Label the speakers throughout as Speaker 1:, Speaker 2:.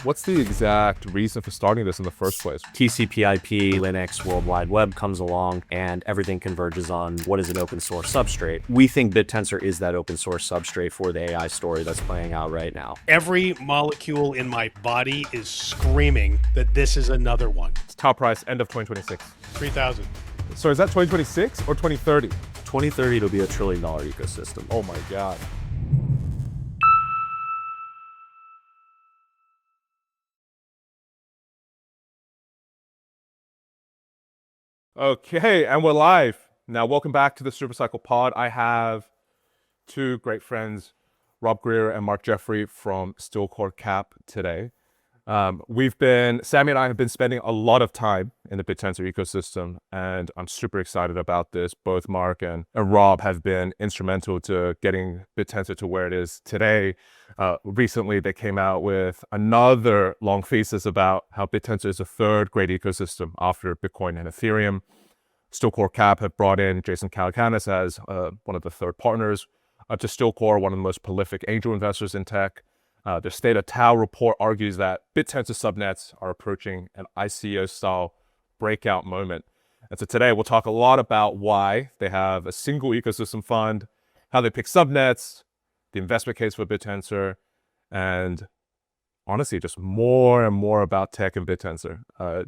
Speaker 1: What's the exact reason for starting this in the first place?
Speaker 2: TCP/IP, Linux, World Wide Web comes along, and everything converges on what is an open source substrate. We think Bit Tensor is that open source substrate for the AI story that's playing out right now.
Speaker 3: Every molecule in my body is screaming that this is another one.
Speaker 1: It's TAO price end of 2026.
Speaker 3: 3,000.
Speaker 1: So is that 2026 or 2030?
Speaker 2: 2030, it'll be $1 trillion ecosystem.
Speaker 1: Oh my God. Okay, and we're live. Now, welcome back to the Supercycle Pod. I have two great friends, Rob Greer and Mark Jeffrey from Stillcore Cap today. Sammy and I have been spending a lot of time in the Bit Tensor ecosystem, and I'm super excited about this. Both Mark and Rob have been instrumental to getting Bit Tensor to where it is today. Recently, they came out with another long thesis about how Bit Tensor is the third great ecosystem after Bitcoin and Ethereum. Stillcore Cap have brought in Jason Calacanis as one of the third partners to Stillcore, one of the most prolific angel investors in tech. Their State of TAO report argues that Bit Tensor subnets are approaching an ICO-style breakout moment. And so today we'll talk a lot about why they have a single ecosystem fund, how they pick subnets, the investment case for Bit Tensor, and honestly, just more and more about tech and Bit Tensor.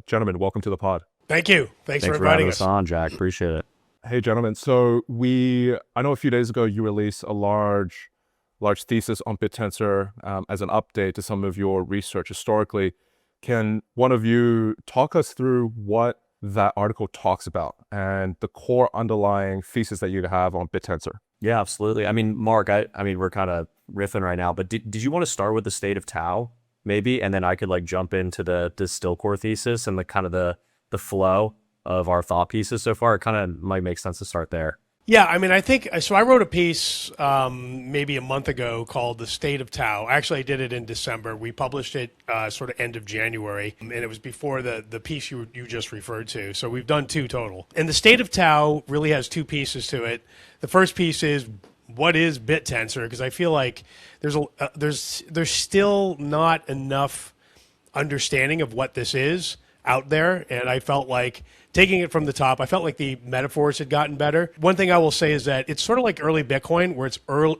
Speaker 1: Gentlemen, welcome to the pod.
Speaker 3: Thank you. Thanks for
Speaker 2: having
Speaker 3: inviting
Speaker 2: us on, Jack. Appreciate it.
Speaker 1: Hey, gentlemen. So I know a few days ago you released a large thesis on Bit Tensor as an update to some of your research historically. Can one of you talk us through what that article talks about and the core underlying thesis that you have on Bit Tensor?
Speaker 2: Yeah, absolutely. I mean, Mark, I mean, we're kind of riffing right now, but did you want to start with the State of TAO maybe, and then I could like jump into the Stillcore thesis and the kind of the flow of our thought pieces so far? It kind of might make sense to start there.
Speaker 3: Yeah, I mean, I think, so I wrote a piece maybe a month ago called The State of TAO. Actually, I did it in December. We published it sort of end of January, and it was before the piece you just referred to. So we've done two total. And The State of TAO really has two pieces to it. The first piece is, what is Bit Tensor? Because I feel like there's still not enough understanding of what this is out there, and I felt like taking it from the top, I felt like the metaphors had gotten better. One thing I will say is that it's sort of like early Bitcoin, where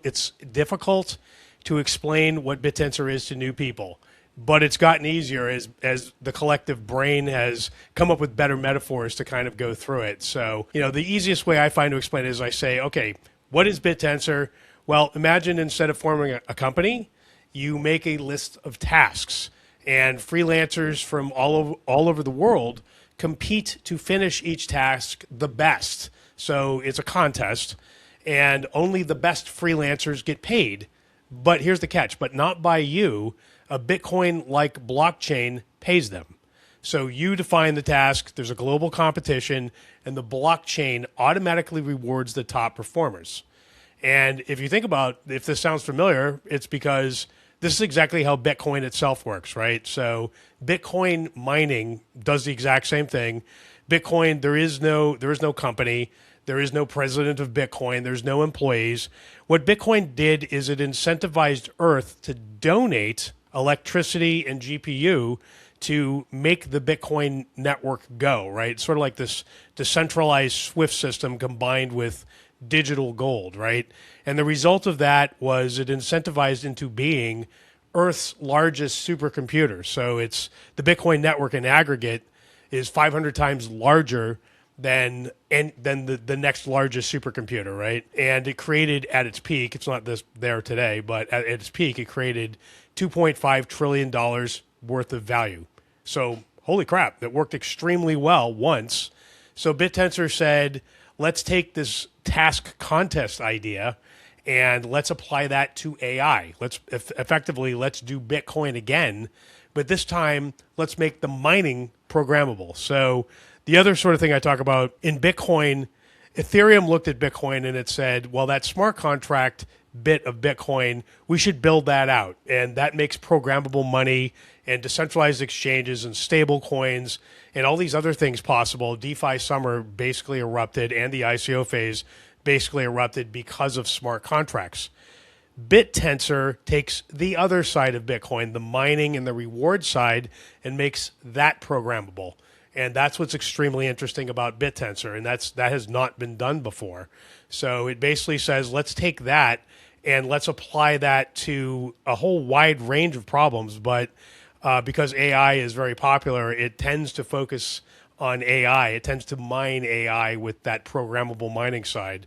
Speaker 3: it's difficult to explain what Bit Tensor is to new people, but it's gotten easier as the collective brain has come up with better metaphors to kind of go through it. So, the easiest way I find to explain it is I say, okay, what is Bit Tensor? Well, imagine instead of forming a company, you make a list of tasks, and freelancers from all over the world compete to finish each task the best. So it's a contest, and only the best freelancers get paid. But here's the catch, but not by you. A Bitcoin-like blockchain pays them. So you define the task, there's a global competition, and the blockchain automatically rewards the top performers. And if you think about, if this sounds familiar, it's because this is exactly how Bitcoin itself works, right? So Bitcoin mining does the exact same thing. Bitcoin, there is no company, there is no president of Bitcoin, there's no employees. What Bitcoin did is it incentivized Earth to donate electricity and GPU to make the Bitcoin network go, right? It's sort of like this decentralized SWIFT system combined with digital gold, right? And the result of that was it incentivized into being Earth's largest supercomputer. So it's the Bitcoin network in aggregate is 500 times larger than the next largest supercomputer, right? And it created at its peak, it's not there today, but at its peak, it created $2.5 trillion worth of value. So holy crap, that worked extremely well once. So Bit Tensor said, let's take this task contest idea and let's apply that to AI. Let's do Bitcoin again, but this time let's make the mining programmable. So the other sort of thing I talk about in Bitcoin, Ethereum looked at Bitcoin and it said, well, that smart contract bit of Bitcoin, we should build that out. And that makes programmable money and decentralized exchanges and stable coins and all these other things possible. DeFi summer basically erupted, and the ICO phase basically erupted because of smart contracts. Bit Tensor takes the other side of Bitcoin, the mining and the reward side, and makes that programmable. And that's what's extremely interesting about Bit Tensor, and that has not been done before. So it basically says, let's take that and let's apply that to a whole wide range of problems. But because AI is very popular, it tends to focus on AI. It tends to mine AI with that programmable mining side.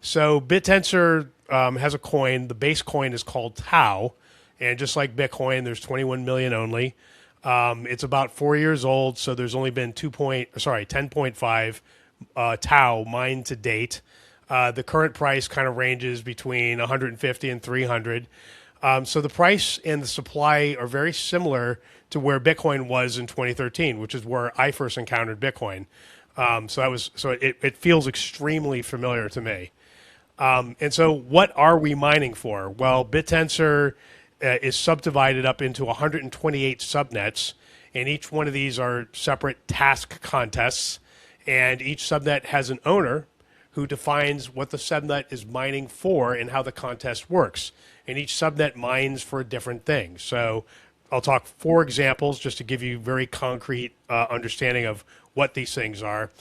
Speaker 3: So BitTensor has a coin. The base coin is called TAO, and just like Bitcoin, there's 21 million only. It's about 4 years old, so there's only been 10.5 TAO mined to date. The current price kind of ranges between 150 and 300. So the price and the supply are very similar to where Bitcoin was in 2013, which is where I first encountered Bitcoin. It feels extremely familiar to me. And so what are we mining for? Well, BitTensor is subdivided up into 128 subnets, and each one of these are separate task contests, and each subnet has an owner who defines what the subnet is mining for and how the contest works. And each subnet mines for a different thing. So I'll talk 4 examples just to give you very concrete understanding of what these things are.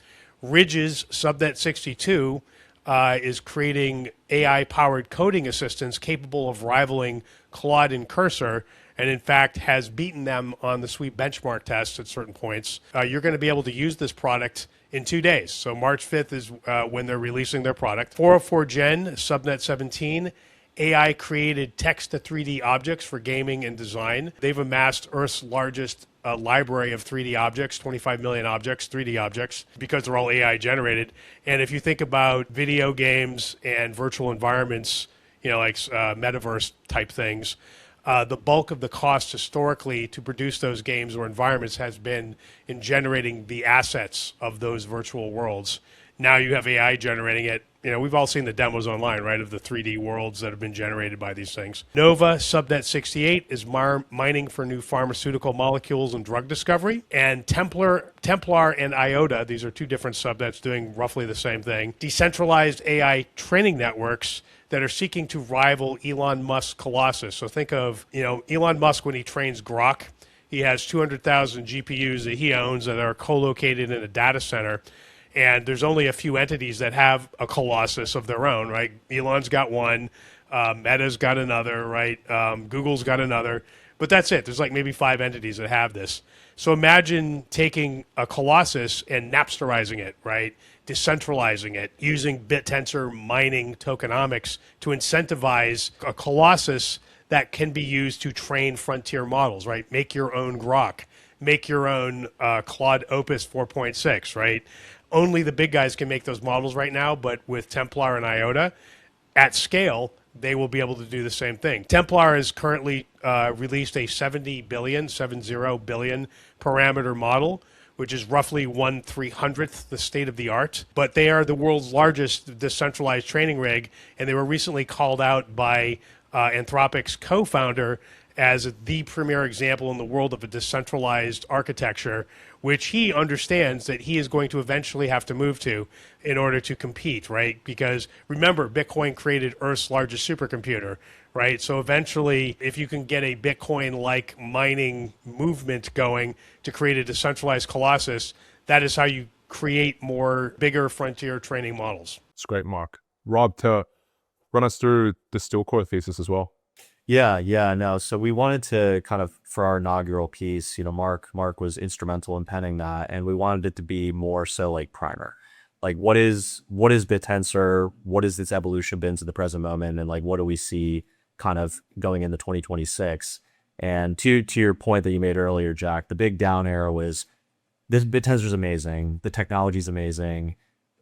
Speaker 3: Ridge's subnet 62 is creating AI-powered coding assistants capable of rivaling Claude and Cursor, and in fact has beaten them on the sweep benchmark tests at certain points. You're going to be able to use this product in 2 days. So March 5th is when they're releasing their product. 404 Gen, subnet 17, AI created text to 3D objects for gaming and design. They've amassed Earth's largest library of 3D objects, 25 million objects, 3D objects, because they're all AI generated. And if you think about video games and virtual environments, like metaverse type things, the bulk of the cost historically to produce those games or environments has been in generating the assets of those virtual worlds. Now you have AI generating it. We've all seen the demos online, right, of the 3D worlds that have been generated by these things. Nova, subnet 68, is mining for new pharmaceutical molecules and drug discovery. And Templar and IOTA, these are 2 different subnets doing roughly the same thing, decentralized AI training networks that are seeking to rival Elon Musk's Colossus. So think of, Elon Musk when he trains Grok. He has 200,000 GPUs that he owns that are co-located in a data center. And there's only a few entities that have a Colossus of their own, right? Elon's got one, Meta's got another, right? Google's got another, but that's it. There's like maybe 5 entities that have this. So imagine taking a Colossus and Napsterizing it, right? Decentralizing it, using Bit Tensor mining tokenomics to incentivize a Colossus that can be used to train frontier models, right? Make your own Grok, make your own Claude Opus 4.6, right? Only the big guys can make those models right now, but with Templar and IOTA, at scale, they will be able to do the same thing. Templar has currently released a 70 billion parameter model, which is roughly 1/300th the state of the art. But they are the world's largest decentralized training rig, and they were recently called out by Anthropic's co-founder as the premier example in the world of a decentralized architecture, which he understands that he is going to eventually have to move to in order to compete, right? Because remember, Bitcoin created Earth's largest supercomputer, right? So eventually, if you can get a Bitcoin-like mining movement going to create a decentralized Colossus, that is how you create more bigger frontier training models.
Speaker 1: It's great, Mark. Rob, to run us through the Stillcore thesis as well.
Speaker 2: Yeah, no. So we wanted to kind of, for our inaugural piece, Mark was instrumental in penning that, and we wanted it to be more so like primer. Like what is Bit Tensor? What has its evolution been to the present moment? And like, what do we see kind of going into 2026? And to your point that you made earlier, Jack, the big down arrow is this Bit Tensor is amazing. The technology is amazing.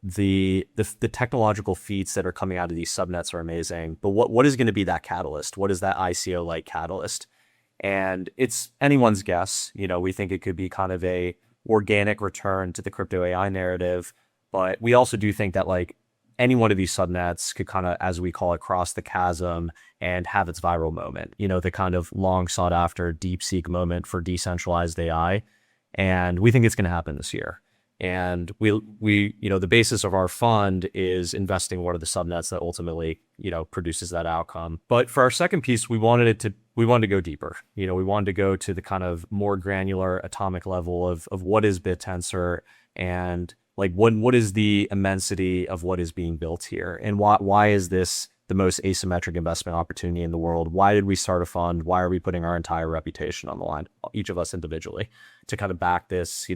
Speaker 2: The technological feats that are coming out of these subnets are amazing, but what is going to be that catalyst? What is that ICO like catalyst? And it's anyone's guess. We think it could be kind of a organic return to the crypto AI narrative, but we also do think that like any one of these subnets could kind of, as we call it, cross the chasm and have its viral moment. The kind of long sought after DeepSeek moment for decentralized AI, and we think it's going to happen this year. And we the basis of our fund is investing one of the subnets that ultimately, produces that outcome. But for our second piece, we wanted to go deeper. We wanted to go to the kind of more granular atomic level of what is Bit Tensor, and like what is the immensity of what is being built here, and why is this the most asymmetric investment opportunity in the world? Why did we start a fund? Why are we putting our entire reputation on the line, each of us individually, to kind of back this,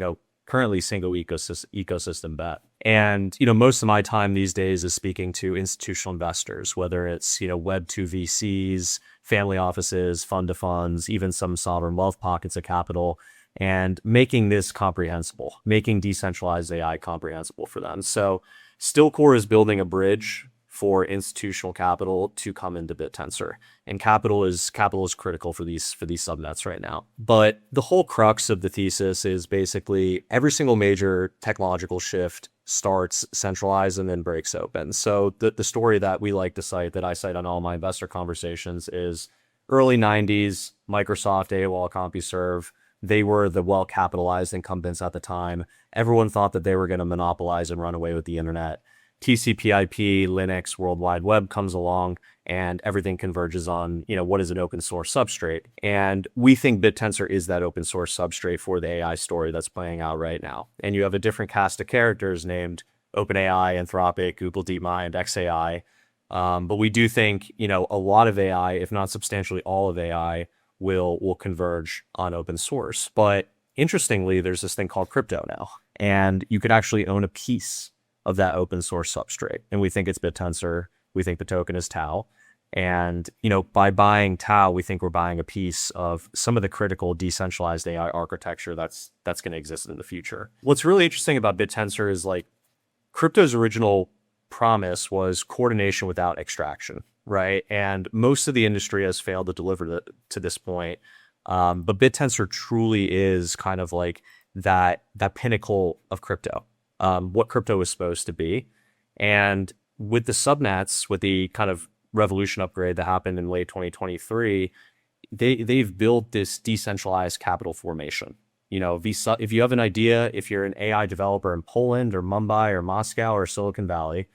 Speaker 2: currently single ecosystem bet? And, most of my time these days is speaking to institutional investors, whether it's, Web2 VCs, family offices, fund to funds, even some sovereign wealth pockets of capital, and making this comprehensible, making decentralized AI comprehensible for them. So Stillcore is building a bridge for institutional capital to come into Bit Tensor, and capital is critical for these subnets right now. But the whole crux of the thesis is basically every single major technological shift starts centralized and then breaks open. So the story that we like to cite, that I cite on all my investor conversations, is early 90s, Microsoft, AOL, CompuServe. They were the well-capitalized incumbents at the time. Everyone thought that they were going to monopolize and run away with the internet. TCP/IP, Linux, World Wide Web comes along, and everything converges on, what is an open source substrate. And we think Bit Tensor is that open source substrate for the AI story that's playing out right now. And you have a different cast of characters named OpenAI, Anthropic, Google DeepMind, xAI. But we do think, a lot of AI, if not substantially all of AI, will converge on open source. But interestingly, there's this thing called crypto now, and you could actually own a piece of that open source substrate. And we think it's Bit Tensor. We think the token is TAO. And, by buying TAO, we think we're buying a piece of some of the critical decentralized AI architecture that's going to exist in the future. What's really interesting about Bit Tensor is crypto's original promise was coordination without extraction, right? And most of the industry has failed to deliver to this point. But Bit Tensor truly is kind of like that pinnacle of crypto. What crypto is supposed to be. And with the subnets, with the kind of revolution upgrade that happened in late 2023, they've built this decentralized capital formation. If you have an idea, if you're an AI developer in Poland or Mumbai or Moscow or Silicon Valley,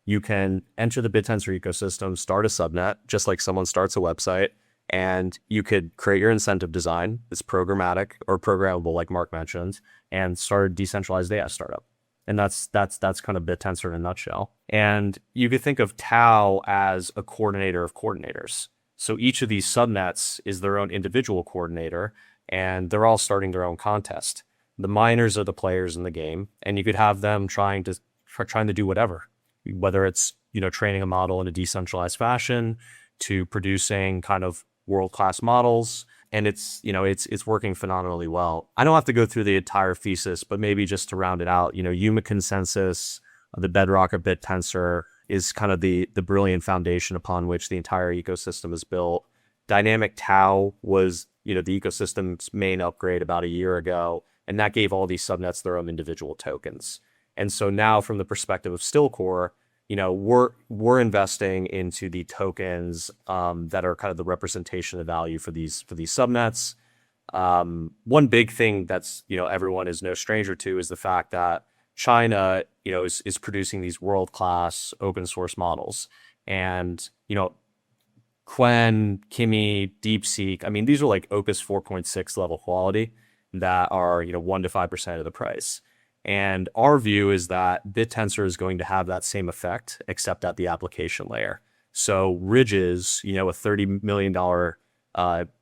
Speaker 2: you can enter the Bit Tensor ecosystem, start a subnet, just like someone starts a website, and you could create your incentive design. It's programmatic or programmable, like Mark mentioned, and start a decentralized AI startup. And that's kind of Bit Tensor in a nutshell. And you could think of TAO as a coordinator of coordinators. So each of these subnets is their own individual coordinator, and they're all starting their own contest. The miners are the players in the game, and you could have them trying to do whatever, whether it's training a model in a decentralized fashion, to producing kind of world-class models. And it's working phenomenally well. I don't have to go through the entire thesis, but maybe just to round it out, Yuma consensus, the bedrock of Bit Tensor, is kind of the brilliant foundation upon which the entire ecosystem is built. Dynamic TAO was, the ecosystem's main upgrade about a year ago, and that gave all these subnets their own individual tokens. And so now, from the perspective of Stillcore, we're investing into the tokens that are kind of the representation of value for these subnets. One big thing that's everyone is no stranger to is the fact that China is producing these world-class open source models, and Qwen, Kimi, DeepSeek. I mean, these are like Opus 4.6 level quality that are 1 to 5% of the price. And our view is that Bit Tensor is going to have that same effect, except at the application layer. So Ridges, a $30 million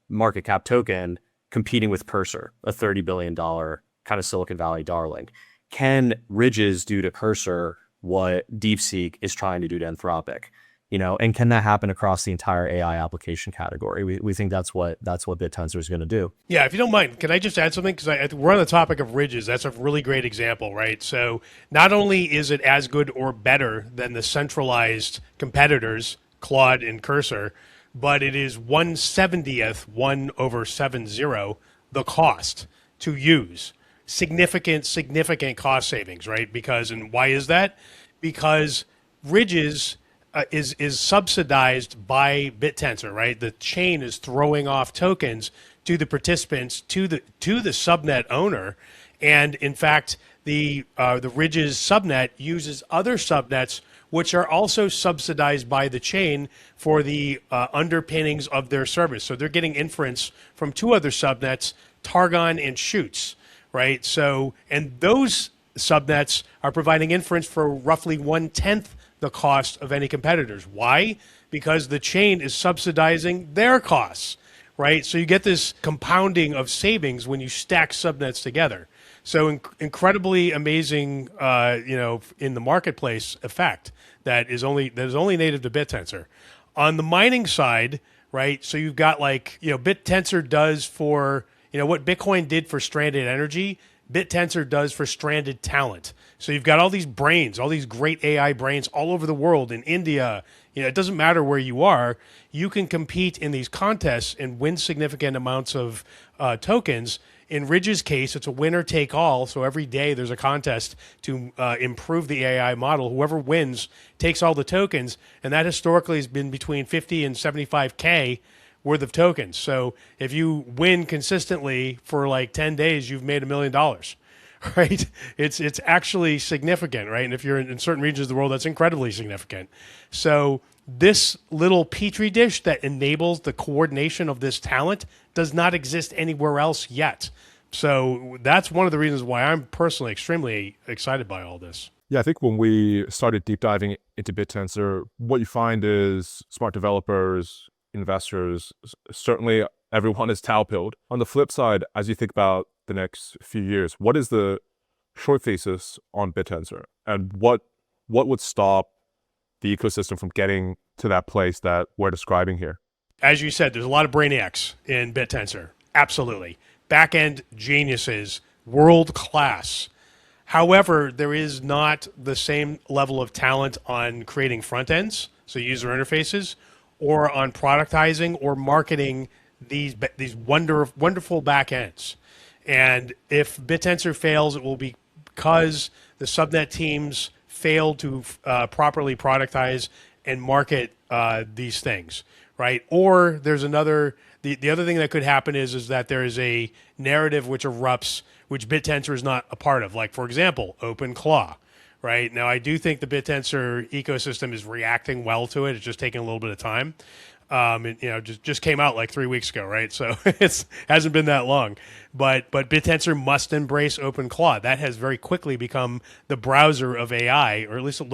Speaker 2: market cap token, competing with Cursor, a $30 billion kind of Silicon Valley darling. Can Ridges do to Cursor what DeepSeek is trying to do to Anthropic? And can that happen across the entire AI application category? We think that's what Bit Tensor is going to do.
Speaker 3: Yeah, if you don't mind, can I just add something? Because we're on the topic of Ridges. That's a really great example, right? So not only is it as good or better than the centralized competitors, Claude and Cursor, but it is 1/70th, 1/70, the cost to use. Significant cost savings, right? And why is that? Because Ridges is subsidized by Bit Tensor, right? The chain is throwing off tokens to the participants, to the subnet owner, And in fact, the Ridge's subnet uses other subnets which are also subsidized by the chain for the underpinnings of their service. So they're getting inference from two other subnets, Targon and Chutes, right? So, and those subnets are providing inference for roughly 1/10 the cost of any competitors. Why? Because the chain is subsidizing their costs, right? So you get this compounding of savings when you stack subnets together. So incredibly amazing, in the marketplace effect that is only native to Bit Tensor. On the mining side, right? So you've got Bit Tensor does for what Bitcoin did for stranded energy. Bit Tensor does for stranded talent. So you've got all these brains, all these great AI brains all over the world, in India. It doesn't matter where you are. You can compete in these contests and win significant amounts of tokens. In Ridge's case, it's a winner take all. So every day there's a contest to improve the AI model. Whoever wins takes all the tokens. And that historically has been between 50 and 75K worth of tokens. So if you win consistently for 10 days, you've made $1 million, right? It's actually significant, right? And if you're in certain regions of the world, that's incredibly significant. So this little petri dish that enables the coordination of this talent does not exist anywhere else yet. So that's one of the reasons why I'm personally extremely excited by all this.
Speaker 1: Yeah, I think when we started deep diving into Bit Tensor, what you find is smart developers, investors, certainly everyone is TAO pilled. On the flip side, as you think about the next few years, what is the short thesis on Bit Tensor, and what would stop the ecosystem from getting to that place that we're describing here?
Speaker 3: As you said, there's a lot of brainiacs in Bit Tensor. Absolutely. Back-end geniuses, world class. However, there is not the same level of talent on creating front ends, so user interfaces, or on productizing or marketing these wonderful back ends. And if Bit Tensor fails, it will be because the subnet teams failed to properly productize and market these things, right? Or there's another, the other thing that could happen is that there is a narrative which erupts, which Bit Tensor is not a part of. Like, for example, OpenClaw, right? Now, I do think the Bit Tensor ecosystem is reacting well to it. It's just taking a little bit of time. Just came out 3 weeks ago, right? So it hasn't been that long. But Bit Tensor must embrace OpenClaw. That has very quickly become the browser of AI, or at least it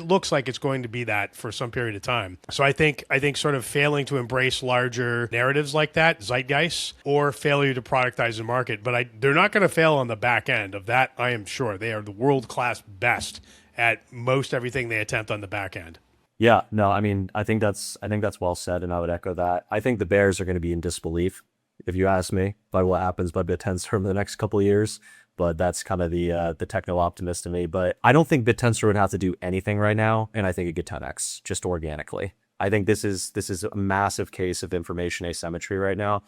Speaker 3: looks like it's going to be that for some period of time. So I think sort of failing to embrace larger narratives like that, zeitgeist, or failure to productize the market. But they're not going to fail on the back end of that. I am sure they are the world-class best at most everything they attempt on the back end.
Speaker 2: Yeah, no, I mean, I think that's well said, and I would echo that. I think the bears are going to be in disbelief, if you ask me, by what happens by Bit Tensor in the next couple of years. But that's kind of the techno optimist in me. But I don't think Bit Tensor would have to do anything right now, and I think it could 10x just organically. I think this is a massive case of information asymmetry right now,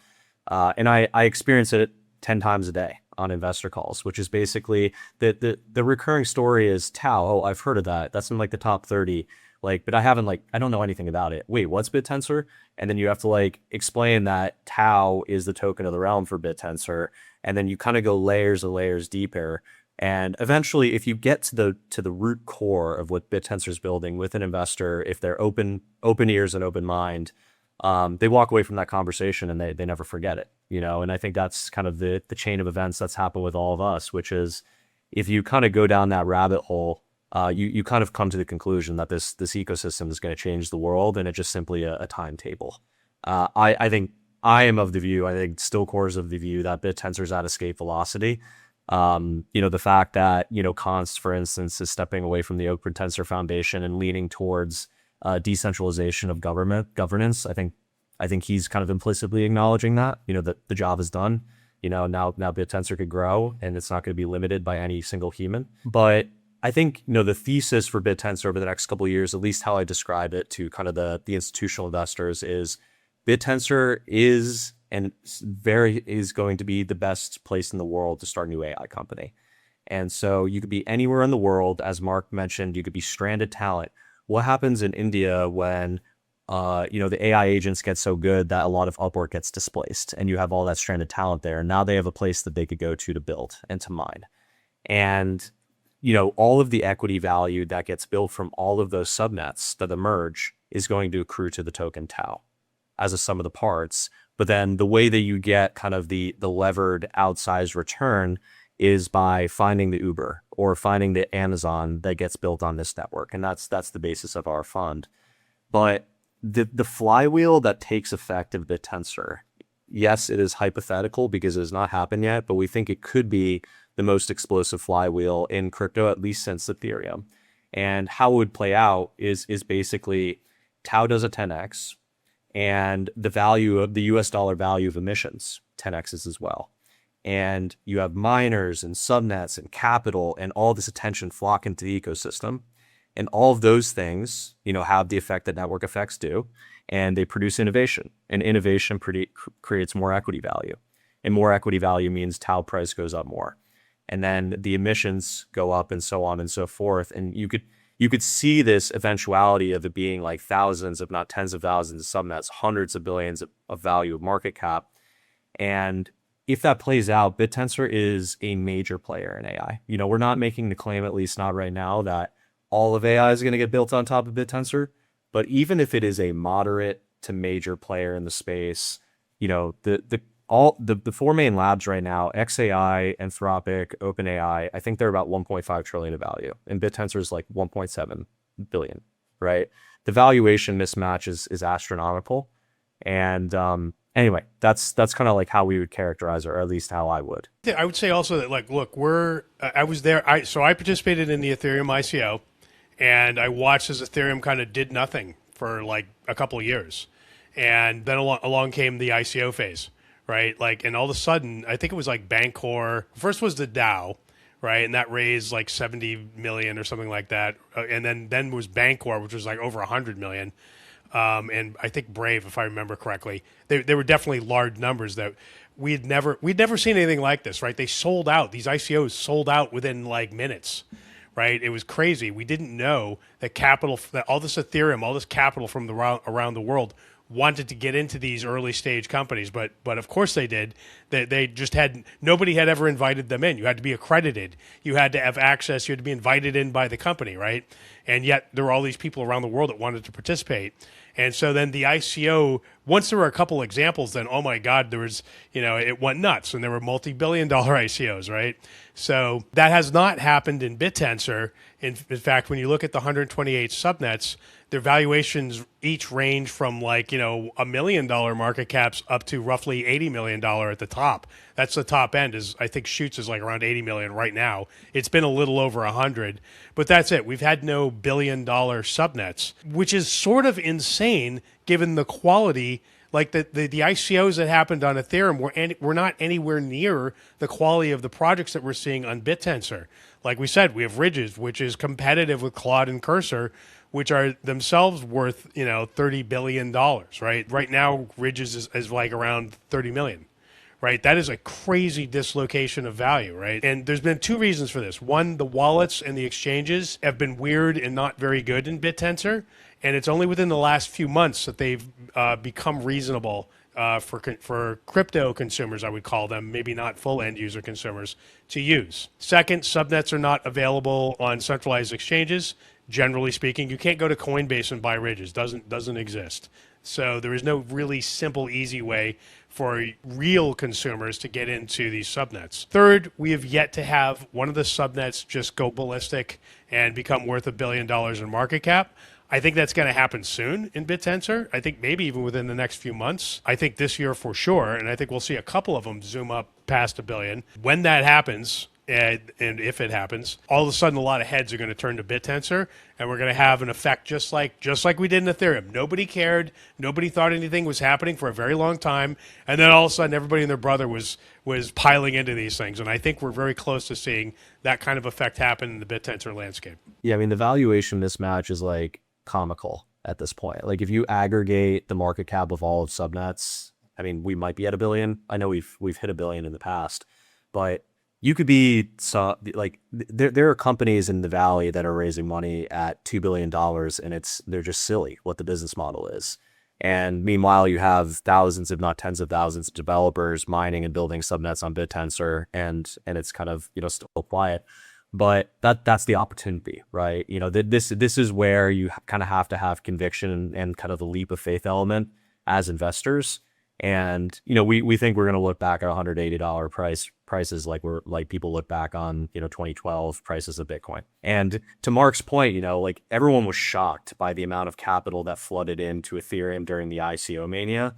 Speaker 2: and I experience it 10 times a day on investor calls, which is basically the recurring story is TAO. Oh, I've heard of that. That's in the top 30. But I haven't I don't know anything about it. Wait, what's Bit Tensor? And then you have to explain that TAO is the token of the realm for Bit Tensor. And then you kind of go layers and layers deeper. And eventually, if you get to the root core of what Bit Tensor is building with an investor, if they're open ears and open mind, they walk away from that conversation and they never forget it. And I think that's kind of the chain of events that's happened with all of us, which is if you kind of go down that rabbit hole, you kind of come to the conclusion that this ecosystem is going to change the world, and it's just simply a timetable. I think I am of the view, I think Stillcore is of the view that Bit Tensor is at escape velocity. The fact that, Const, for instance, is stepping away from the Open Tensor Foundation and leaning towards decentralization of governance. I think he's kind of implicitly acknowledging that, that the job is done. Now Bit Tensor could grow, and it's not going to be limited by any single human. But I think, the thesis for Bit Tensor over the next couple of years, at least how I describe it to kind of the institutional investors, is Bit Tensor is going to be the best place in the world to start a new AI company. And so you could be anywhere in the world. As Mark mentioned, you could be stranded talent. What happens in India when the AI agents get so good that a lot of Upwork gets displaced, and you have all that stranded talent there. And now they have a place that they could go to build and to mine. And, all of the equity value that gets built from all of those subnets that emerge is going to accrue to the token TAO as a sum of the parts. But then the way that you get kind of the levered outsized return is by finding the Uber or finding the Amazon that gets built on this network. And that's the basis of our fund. But the flywheel that takes effect of Bit Tensor, yes, it is hypothetical because it has not happened yet, but we think it could be the most explosive flywheel in crypto, at least since Ethereum. And how it would play out is basically TAO does a 10x, and the value of the US dollar value of emissions 10x's as well. And you have miners and subnets and capital and all this attention flock into the ecosystem. And all of those things, have the effect that network effects do, and they produce innovation. And innovation creates more equity value. And more equity value means TAO price goes up more. And then the emissions go up and so on and so forth. And you could see this eventuality of it being like thousands, if not tens of thousands of subnets, hundreds of billions of value of market cap. And if that plays out, Bit Tensor is a major player in AI. We're not making the claim, at least not right now, that all of AI is going to get built on top of Bit Tensor. But even if it is a moderate to major player in the space, the four main labs right now, XAI, Anthropic, OpenAI, I think they're about 1.5 trillion of value, and Bit Tensor is like 1.7 billion, right? The valuation mismatch is astronomical. And anyway, that's kind of like how we would characterize it, or at least how I would.
Speaker 3: Yeah, I would say also that, like, look, I was there. I participated in the Ethereum ICO, and I watched as Ethereum kind of did nothing for like a couple of years, and then along came the ICO phase, right? Like, and all of a sudden, I think it was like Bancor. First was the DAO, right? And that raised like 70 million or something like that, and then was Bancor, which was like over 100 million. And I think Brave, if I remember correctly, they were definitely large numbers that we'd never seen anything like this, right? They sold out. These ICOs sold out within like minutes, right? It was crazy. We didn't know that that all this Ethereum, all this capital from around the world wanted to get into these early stage companies, but of course they did. They just nobody had ever invited them in. You had to be accredited. You had to have access. You had to be invited in by the company, right? And yet there were all these people around the world that wanted to participate. And so then the ICO, once there were a couple examples, then, oh my God, there was, it went nuts, and there were multi-billion-dollar ICOs, right? So that has not happened in Bit Tensor. In fact, when you look at the 128 subnets, their valuations each range from like, $1 million market caps up to roughly $80 million at the top. That's the top end. I think Chutes is like around 80 million right now. It's been a little over 100, but that's it. We've had no $1 billion subnets, which is sort of insane given the quality. Like the ICOs that happened on Ethereum were not anywhere near the quality of the projects that we're seeing on Bit Tensor. Like we said, we have Ridges, which is competitive with Claude and Cursor, which are themselves worth, $30 billion, right? Right now, Ridges is like around 30 million, right? That is a crazy dislocation of value, right? And there's been two reasons for this. One, the wallets and the exchanges have been weird and not very good in Bit Tensor. And it's only within the last few months that they've become reasonable for crypto consumers, I would call them, maybe not full end user consumers, to use. Second, subnets are not available on centralized exchanges. Generally speaking, you can't go to Coinbase and buy Ridges. Doesn't exist. So there is no really simple, easy way for real consumers to get into these subnets. Third, we have yet to have one of the subnets just go ballistic and become worth $1 billion in market cap. I think that's going to happen soon in Bit Tensor. I think maybe even within the next few months. I think this year for sure, and I think we'll see a couple of them zoom up past $1 billion. When that happens, and if it happens, all of a sudden a lot of heads are going to turn to Bit Tensor, and we're going to have an effect just like we did in Ethereum. Nobody cared. Nobody thought anything was happening for a very long time, and then all of a sudden everybody and their brother was piling into these things. And I think we're very close to seeing that kind of effect happen in the Bit Tensor landscape.
Speaker 2: Yeah, I mean, the valuation mismatch is like comical at this point. Like if you aggregate the market cap of all of subnets, I mean, we might be at $1 billion. I know we've hit $1 billion in the past, but you could be like there are companies in the valley that are raising money at $2 billion and they're just silly what the business model is. And meanwhile, you have thousands, if not tens of thousands of developers mining and building subnets on Bit Tensor, and it's kind of, still quiet. But that's the opportunity, right? This is where you kind of have to have conviction and kind of the leap of faith element as investors. And we think we're going to look back at $180 prices like people look back on 2012 prices of Bitcoin. And to Mark's point, like everyone was shocked by the amount of capital that flooded into Ethereum during the ICO mania.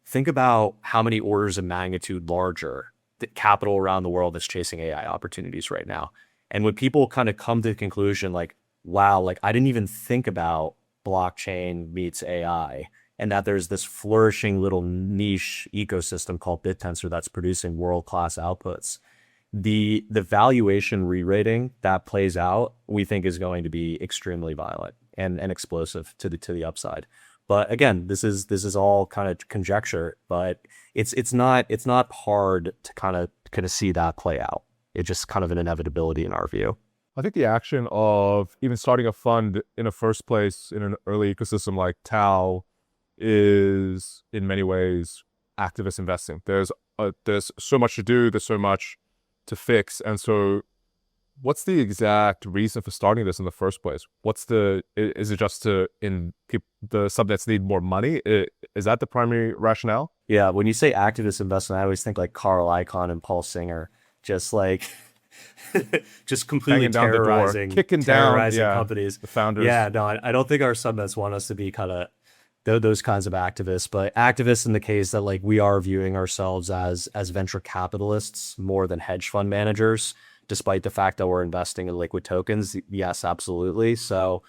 Speaker 2: Think about how many orders of magnitude larger the capital around the world that's chasing AI opportunities right now. And when people kind of come to the conclusion like, wow, like I didn't even think about blockchain meets AI, and that there's this flourishing little niche ecosystem called Bit Tensor that's producing world-class outputs. The valuation re-rating that plays out, we think is going to be extremely violent and explosive to the upside. But again, this is all kind of conjecture, but it's not hard to kind of see that play out. It's just kind of an inevitability in our view.
Speaker 1: I think the action of even starting a fund in the first place in an early ecosystem like TAO is in many ways activist investing. There's so much to do, there's so much to fix. And so what's the exact reason for starting this in the first place? Is it just the subnets need more money? Is that the primary rationale?
Speaker 2: Yeah, when you say activist investment, I always think like Carl Icahn and Paul Singer, just like just completely terrorizing companies,
Speaker 1: the founders.
Speaker 2: Yeah, no, I don't think our subnets want us to be kind of those kinds of activists, but activists in the case that like we are viewing ourselves as venture capitalists more than hedge fund managers, despite the fact that we're investing in liquid tokens. Yes, absolutely. So,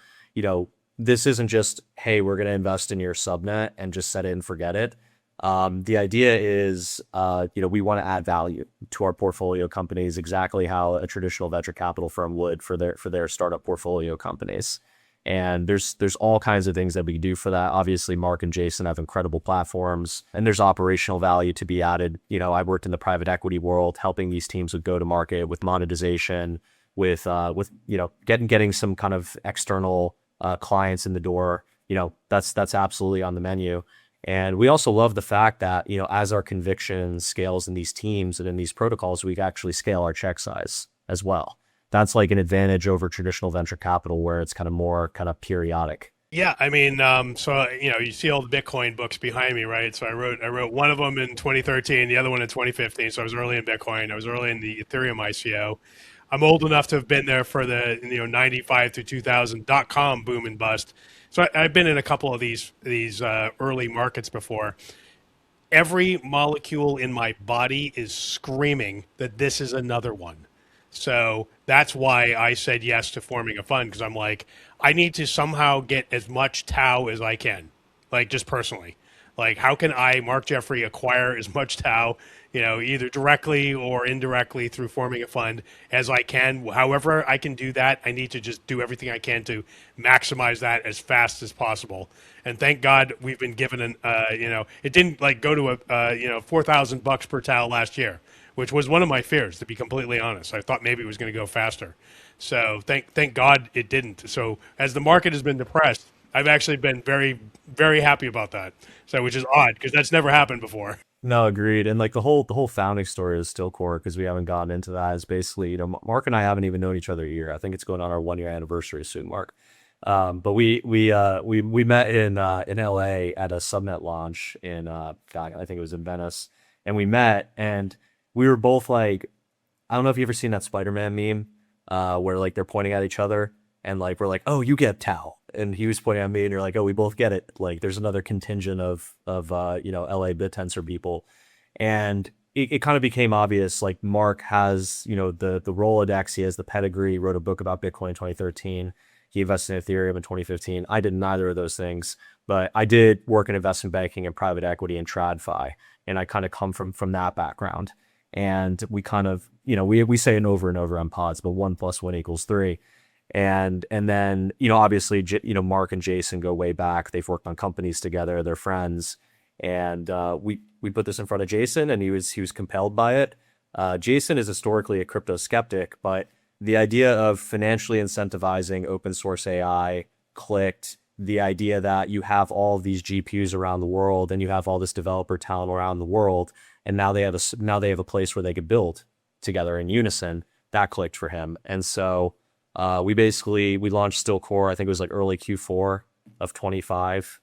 Speaker 2: this isn't just, hey, we're going to invest in your subnet and just set it and forget it. The idea is, we want to add value to our portfolio companies, exactly how a traditional venture capital firm would for their startup portfolio companies. And there's all kinds of things that we can do for that. Obviously, Mark and Jason have incredible platforms, and there's operational value to be added. I worked in the private equity world, helping these teams with go-to-market, with monetization, with getting some kind of external clients in the door. That's absolutely on the menu. And we also love the fact that, as our conviction scales in these teams and in these protocols, we actually scale our check size as well. That's like an advantage over traditional venture capital where it's kind of more kind of periodic.
Speaker 3: Yeah, I mean, so you see all the Bitcoin books behind me, right? So I wrote one of them in 2013, the other one in 2015. So I was early in Bitcoin. I was early in the Ethereum ICO. I'm old enough to have been there for the 95 to 2000 .com boom and bust. So I've been in a couple of these early markets before. Every molecule in my body is screaming that this is another one. So that's why I said yes to forming a fund, because I'm like, I need to somehow get as much TAO as I can, like just personally. Like, how can I, Mark Jeffrey, acquire as much TAO, either directly or indirectly through forming a fund as I can? However I can do that, I need to just do everything I can to maximize that as fast as possible. And thank God we've been given it didn't like go to $4,000 per TAO last year, which was one of my fears, to be completely honest. I thought maybe it was going to go faster. So thank God it didn't. So as the market has been depressed, I've actually been very, very happy about that. So, which is odd because that's never happened before.
Speaker 2: No, agreed. And like the whole founding story is Stillcore, because we haven't gotten into that, is basically, Mark and I haven't even known each other a year. I think it's going on our 1 year anniversary soon, Mark. But we met in LA at a subnet launch in I think it was in Venice, and we met and we were both like, I don't know if you've ever seen that Spider-Man meme where like they're pointing at each other and like we're like, oh, you get TAO, and he was pointing at me and you're like, oh, we both get it. Like there's another contingent of LA Bit Tensor people, and it kind of became obvious. Like Mark has the Rolodex, he has the pedigree. He wrote a book about Bitcoin in 2013. He invested in Ethereum in 2015. I did neither of those things, but I did work in investment banking and private equity and TradFi, and I kind of come from that background. And we kind of, we say it over and over on pods, but 1 + 1 = 3. And then, obviously, Mark and Jason go way back. They've worked on companies together. They're friends. And we put this in front of Jason, and he was compelled by it. Jason is historically a crypto skeptic, but the idea of financially incentivizing open source AI clicked. The idea that you have all of these GPUs around the world and you have all this developer talent around the world, and now they have a place where they could build together in unison. That clicked for him, and so we launched Stillcore. I think it was like early Q4 of 25.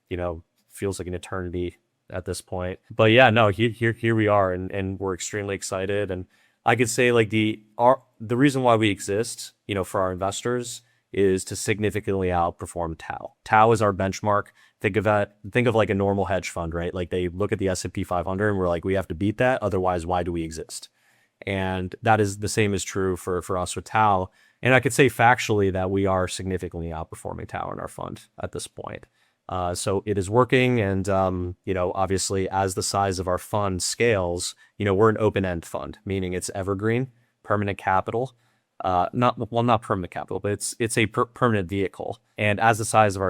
Speaker 2: Feels like an eternity at this point. But yeah, no, here we are, and we're extremely excited. And I could say like the reason why we exist, for our investors, is to significantly outperform TAO. TAO is our benchmark. Think of like a normal hedge fund, right? Like they look at the S&P 500 and we're like, we have to beat that. Otherwise, why do we exist? And that is the same is true for us with TAO. And I could say factually that we are significantly outperforming TAO in our fund at this point. So it is working. And, obviously as the size of our fund scales, we're an open-end fund, meaning it's evergreen, permanent capital. Not permanent capital, but it's a permanent vehicle. And as the size of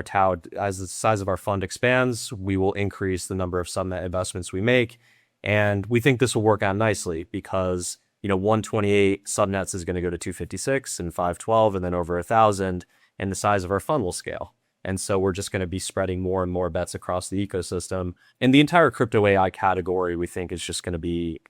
Speaker 2: our fund expands, we will increase the number of subnet investments we make. And we think this will work out nicely because, 128 subnets is going to go to 256 and 512 and then over 1,000, and the size of our fund will scale. And so we're just going to be spreading more and more bets across the ecosystem. And the entire crypto AI category, we think, is just going to be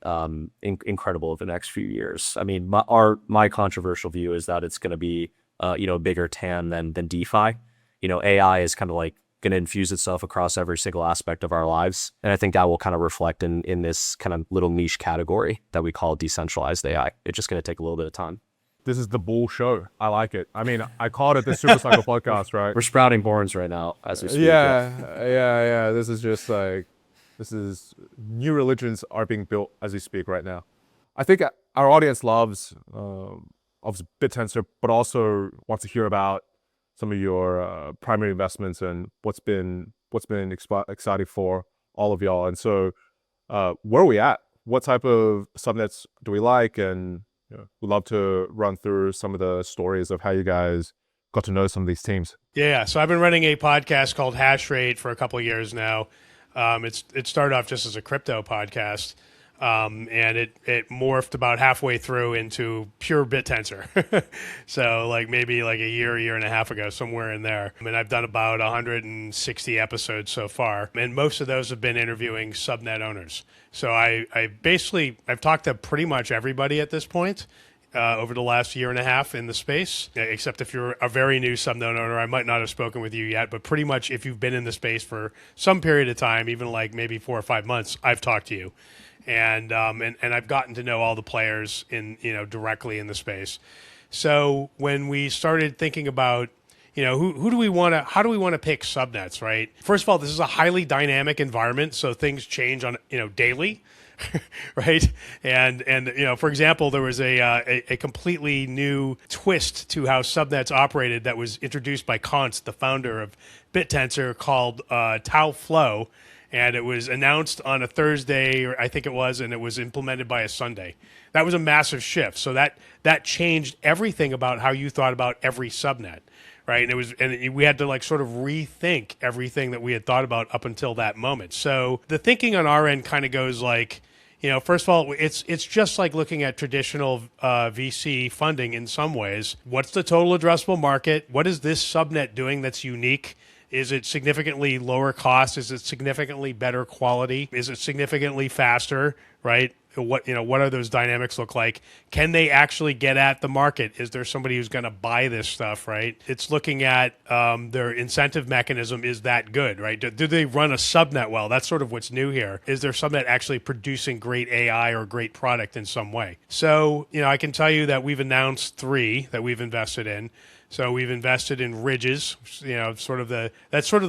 Speaker 2: incredible over the next few years. I mean, my controversial view is that it's going to be, a bigger TAM than DeFi. AI is kind of like going to infuse itself across every single aspect of our lives. And I think that will kind of reflect in this kind of little niche category that we call decentralized AI. It's just going to take a little bit of time.
Speaker 1: This is the bull show. I like it. I mean, I called it the Super Cycle podcast, right?
Speaker 2: We're sprouting horns right now as we speak.
Speaker 1: Yeah. This is just like, new religions are being built as we speak right now. I think our audience loves Bit Tensor, but also wants to hear about some of your primary investments and what's been exciting for all of y'all. And so, where are we at? What type of subnets do we like? And we'd love to run through some of the stories of how you guys got to know some of these teams.
Speaker 3: Yeah. So I've been running a podcast called Hash Rate for a couple of years now. It started off just as a crypto podcast, and it morphed about halfway through into pure Bit Tensor. So maybe a year and a half ago, somewhere in there. I mean, I've done about 160 episodes so far, and most of those have been interviewing subnet owners. So I've talked to pretty much everybody at this point over the last year and a half in the space, except if you're a very new subnet owner, I might not have spoken with you yet, but pretty much if you've been in the space for some period of time, even maybe 4 or 5 months, I've talked to you. And I've gotten to know all the players directly in the space. So when we started thinking about how do we want to pick subnets, right? First of all, this is a highly dynamic environment, so things change on daily, right? And for example, there was a completely new twist to how subnets operated that was introduced by Cons, the founder of Bit Tensor, called TAO Flow, and it was announced on a Thursday, or I think it was, and it was implemented by a Sunday. That was a massive shift. So that changed everything about how you thought about every subnet. Right. And we had to sort of rethink everything that we had thought about up until that moment. So the thinking on our end kind of goes first of all, it's just like looking at traditional VC funding in some ways. What's the total addressable market? What is this subnet doing that's unique? Is it significantly lower cost? Is it significantly better quality? Is it significantly faster? Right. What are those dynamics look like? Can they actually get at the market? Is there somebody who's going to buy this stuff, right? It's looking at their incentive mechanism. Is that good, right? Do they run a subnet well? That's sort of what's new here. Is their subnet actually producing great AI or great product in some way? So, I can tell you that we've announced 3 that we've invested in. So we've invested in Ridges, that's sort of the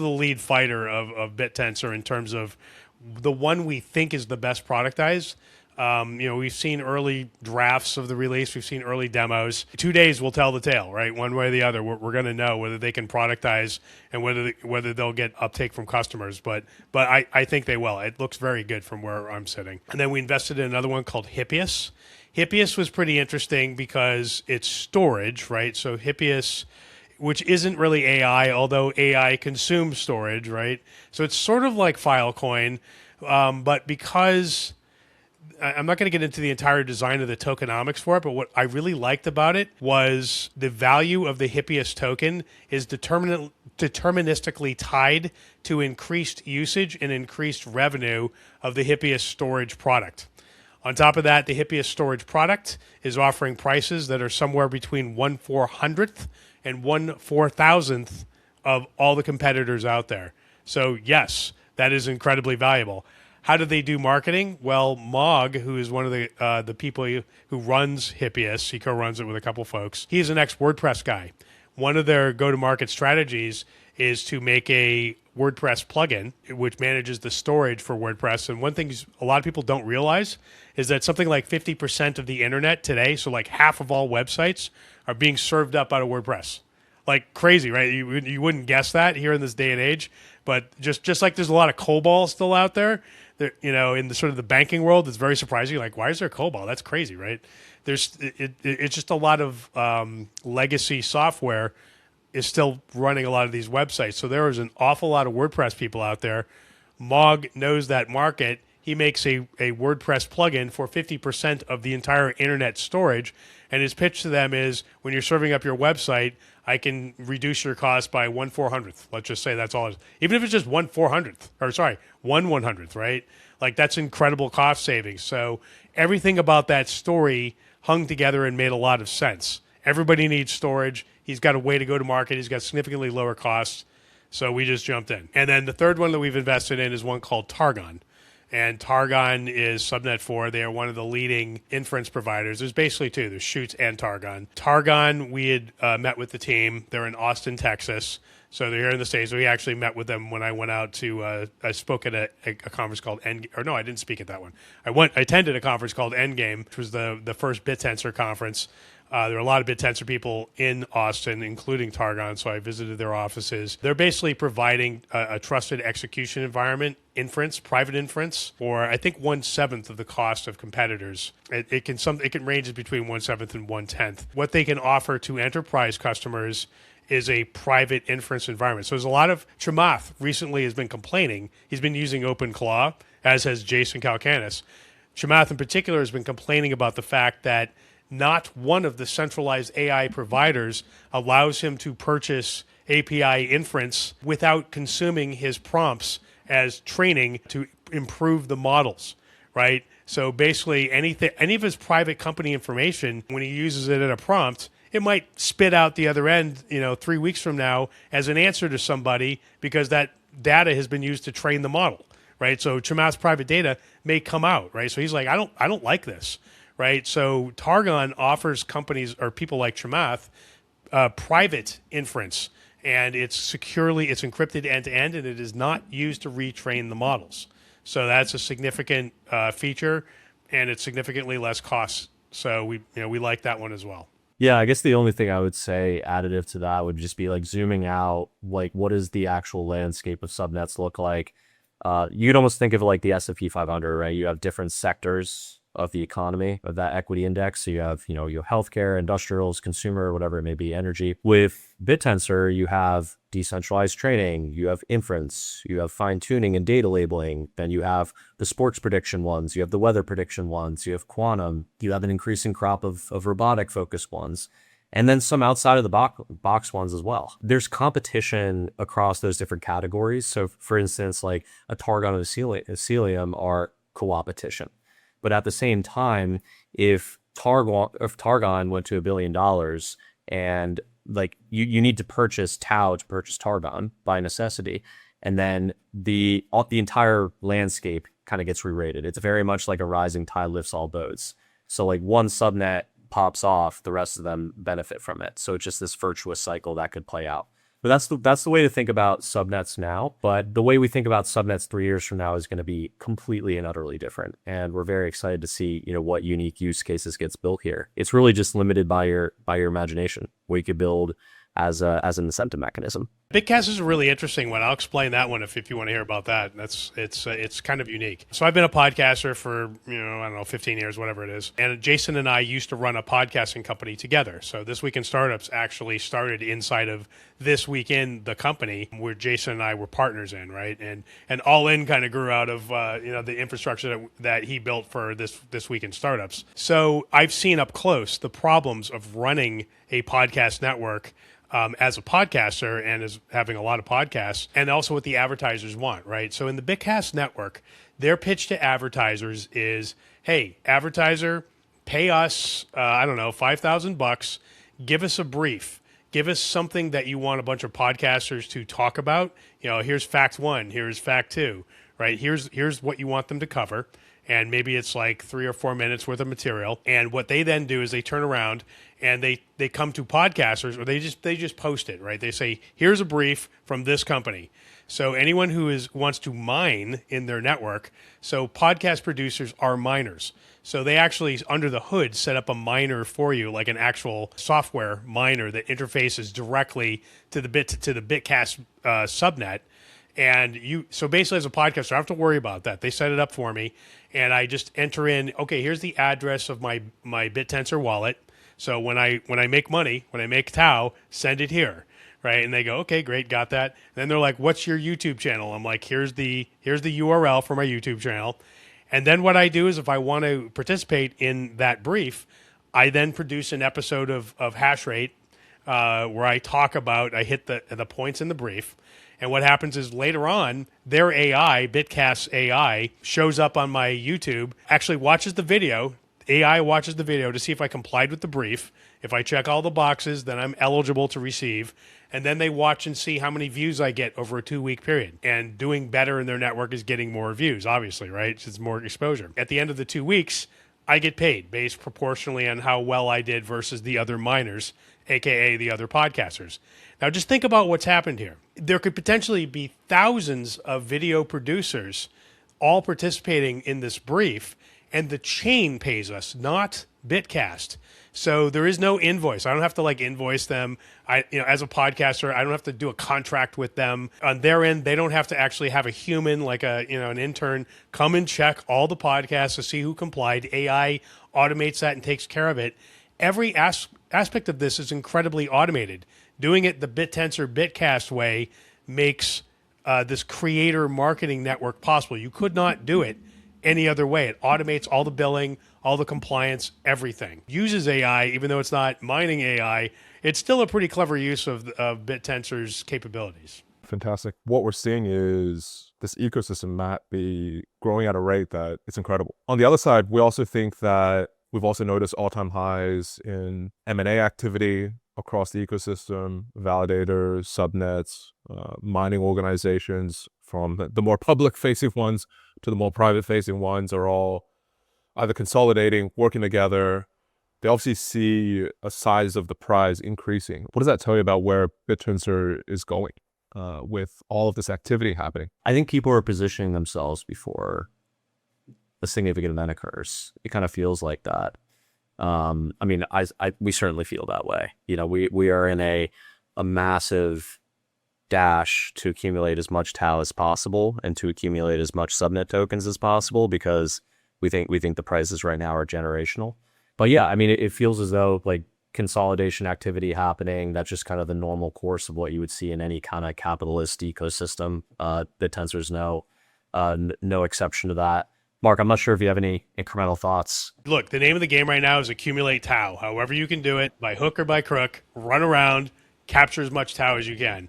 Speaker 3: lead fighter of Bit Tensor in terms of the one we think is the best productized. We've seen early drafts of the release. We've seen early demos. 2 days will tell the tale, right? One way or the other. We're going to know whether they can productize and whether they'll get uptake from customers. But I think they will. It looks very good from where I'm sitting. And then we invested in another one called Hippius. Hippius was pretty interesting because it's storage, right? So Hippius, which isn't really AI, although AI consumes storage, right? So it's sort of like Filecoin, but because I'm not going to get into the entire design of the tokenomics for it, but what I really liked about it was the value of the Hippius token is deterministically tied to increased usage and increased revenue of the Hippius storage product. On top of that, the Hippius storage product is offering prices that are somewhere between 1/400th and 1/4000th of all the competitors out there. So yes, that is incredibly valuable. How do they do marketing? Well, Mog, who is one of the people who runs Hippius, he co-runs it with a couple folks. He's an ex-WordPress guy. One of their go-to-market strategies is to make a WordPress plugin, which manages the storage for WordPress. And one thing a lot of people don't realize is that something like 50% of the internet today, so like half of all websites, are being served up out of WordPress. Like crazy, right? You wouldn't guess that here in this day and age. But just like there's a lot of COBOL still out there, in the sort of the banking world, it's very surprising. Like, why is there COBOL? That's crazy, right? It's just a lot of legacy software is still running a lot of these websites. So there is an awful lot of WordPress people out there. Mog knows that market. He makes a WordPress plugin for 50% of the entire internet storage. And his pitch to them is, when you're serving up your website, I can reduce your cost by 1/400th. Let's just say that's all it is. Even if it's just 1/400th, or sorry, 1/100th, right? Like, that's incredible cost savings. So everything about that story hung together and made a lot of sense. Everybody needs storage. He's got a way to go to market. He's got significantly lower costs. So we just jumped in. And then the third one that we've invested in is one called Targon. And Targon is subnet 4. They are one of the leading inference providers. There's basically two. There's Chutes and Targon. Targon, we had met with the team. They're in Austin, Texas. So they're here in the States. We actually met with them when I went out to, I spoke at a conference called Endgame. Or no, I didn't speak at that one. I attended a conference called Endgame, which was the first Bit Tensor conference. There are a lot of Bit Tensor people in Austin, including Targon, so I visited their offices. They're basically providing a trusted execution environment, private inference, for I think 1/7 of the cost of competitors. It can range between 1/7 and 1/10. What they can offer to enterprise customers is a private inference environment. So there's a lot of Chamath recently has been complaining. He's been using OpenClaw, as has Jason Calacanis. Chamath in particular has been complaining about the fact that not one of the centralized AI providers allows him to purchase API inference without consuming his prompts as training to improve the models, right? So basically any of his private company information, when he uses it in a prompt, it might spit out the other end, 3 weeks from now as an answer to somebody because that data has been used to train the model, right? So Chamath's private data may come out, right? So he's like, I don't like this. Right, so Targon offers companies or people like Chamath private inference, and it's encrypted end to end, and it is not used to retrain the models. So that's a significant feature, and it's significantly less cost. So we like that one as well.
Speaker 2: Yeah, I guess the only thing I would say additive to that would just be like zooming out, like what does the actual landscape of subnets look like? You could almost think of it like the S&P 500, right? You have different sectors of the economy of that equity index. So you have, your healthcare, industrials, consumer, whatever it may be, energy. With Bit Tensor, you have decentralized trading, you have inference, you have fine tuning and data labeling. Then you have the sports prediction ones, you have the weather prediction ones, you have quantum, you have an increasing crop of robotic focused ones. And then some outside of the box ones as well. There's competition across those different categories. So for instance, like a Targon and a Celium are co-opetition. But at the same time, if Targon went to $1 billion and like you need to purchase TAO to purchase Targon by necessity, and then the entire landscape kind of gets re-rated. It's very much like a rising tide lifts all boats. So like one subnet pops off, the rest of them benefit from it. So it's just this virtuous cycle that could play out. But that's the way to think about subnets now. But the way we think about subnets 3 years from now is going to be completely and utterly different. And we're very excited to see, what unique use cases gets built here. It's really just limited by your imagination, what you could build as an incentive mechanism.
Speaker 3: BitCast is a really interesting one. I'll explain that one if you want to hear about that. It's kind of unique. So I've been a podcaster for, I don't know, 15 years, whatever it is. And Jason and I used to run a podcasting company together. So This Week in Startups actually started inside of This Week in the company where Jason and I were partners in, right? And All In kind of grew out of the infrastructure that he built for this Week in Startups. So I've seen up close the problems of running a podcast network as a podcaster and as having a lot of podcasts, and also what the advertisers want, right? So in the BitCast network, their pitch to advertisers is, hey, advertiser, pay us, $5,000, give us a brief, give us something that you want a bunch of podcasters to talk about. Here's fact 1, here's fact 2, right? Here's what you want them to cover. And maybe it's like 3 or 4 minutes worth of material. And what they then do is they turn around and they come to podcasters, or they just post it, right? They say, here's a brief from this company. So anyone who wants to mine in their network, so podcast producers are miners. So they actually, under the hood, set up a miner for you, like an actual software miner that interfaces directly to the BitCast subnet. And so basically as a podcaster, I don't have to worry about that. They set it up for me, and I just enter in, okay, here's the address of my Bit Tensor wallet. So when I make money, when I make TAO, send it here, right? And they go, okay, great, got that. And then they're like, what's your YouTube channel? I'm like, here's the URL for my YouTube channel. And then what I do is if I want to participate in that brief, I then produce an episode of Hash Rate where I hit the points in the brief. And what happens is later on, their AI, BitCast AI, shows up on my YouTube, actually watches the video. AI watches the video to see if I complied with the brief. If I check all the boxes, then I'm eligible to receive. And then they watch and see how many views I get over a 2-week period. And doing better in their network is getting more views, obviously, right? It's more exposure. At the end of the 2 weeks, I get paid based proportionally on how well I did versus the other miners, aka the other podcasters. Now, just think about what's happened here. There could potentially be thousands of video producers all participating in this brief, and the chain pays us, not BitCast. So there is no invoice. I don't have to invoice them. As a podcaster, I don't have to do a contract with them. On their end, they don't have to actually have a human, an intern, come and check all the podcasts to see who complied. AI automates that and takes care of it. Every aspect of this is incredibly automated. Doing it the Bit Tensor BitCast way makes this creator marketing network possible. You could not do it any other way. It automates all the billing, all the compliance, everything. Uses AI, even though it's not mining AI, it's still a pretty clever use of Bit Tensor's capabilities.
Speaker 1: Fantastic. What we're seeing is this ecosystem might be growing at a rate that it's incredible. On the other side, we also think that we've also noticed all-time highs in M&A activity across the ecosystem, validators, subnets, mining organizations, from the more public-facing ones to the more private-facing ones, are all either consolidating, working together. They obviously see a size of the prize increasing. What does that tell you about where Bit Tensor is going with all of this activity happening?
Speaker 2: I think people are positioning themselves before a significant event occurs. It kind of feels like that. We certainly feel that way. We are in a massive dash to accumulate as much TAO as possible and to accumulate as much subnet tokens as possible, because we think the prices right now are generational. But yeah, it feels as though consolidation activity happening. That's just kind of the normal course of what you would see in any kind of capitalist ecosystem. BitTensor's no exception to that. Mark, I'm not sure if you have any incremental thoughts.
Speaker 3: Look, the name of the game right now is accumulate TAO. However you can do it, by hook or by crook, run around, capture as much TAO as you can.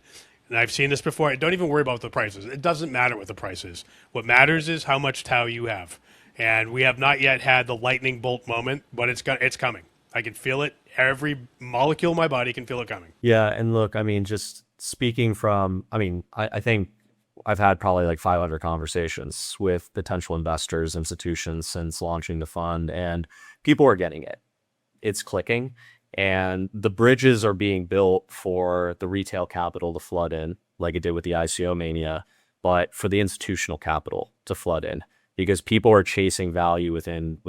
Speaker 3: And I've seen this before. Don't even worry about the prices. It doesn't matter what the price is. What matters is how much TAO you have. And we have not yet had the lightning bolt moment, but it's coming. I can feel it. Every molecule in my body can feel it coming.
Speaker 2: Yeah, and look, just speaking from, I think I've had probably 500 conversations with potential investors, institutions since launching the fund, and people are getting it. It's clicking, and the bridges are being built for the retail capital to flood in, like it did with the ICO mania, but for the institutional capital to flood in, because people are chasing value within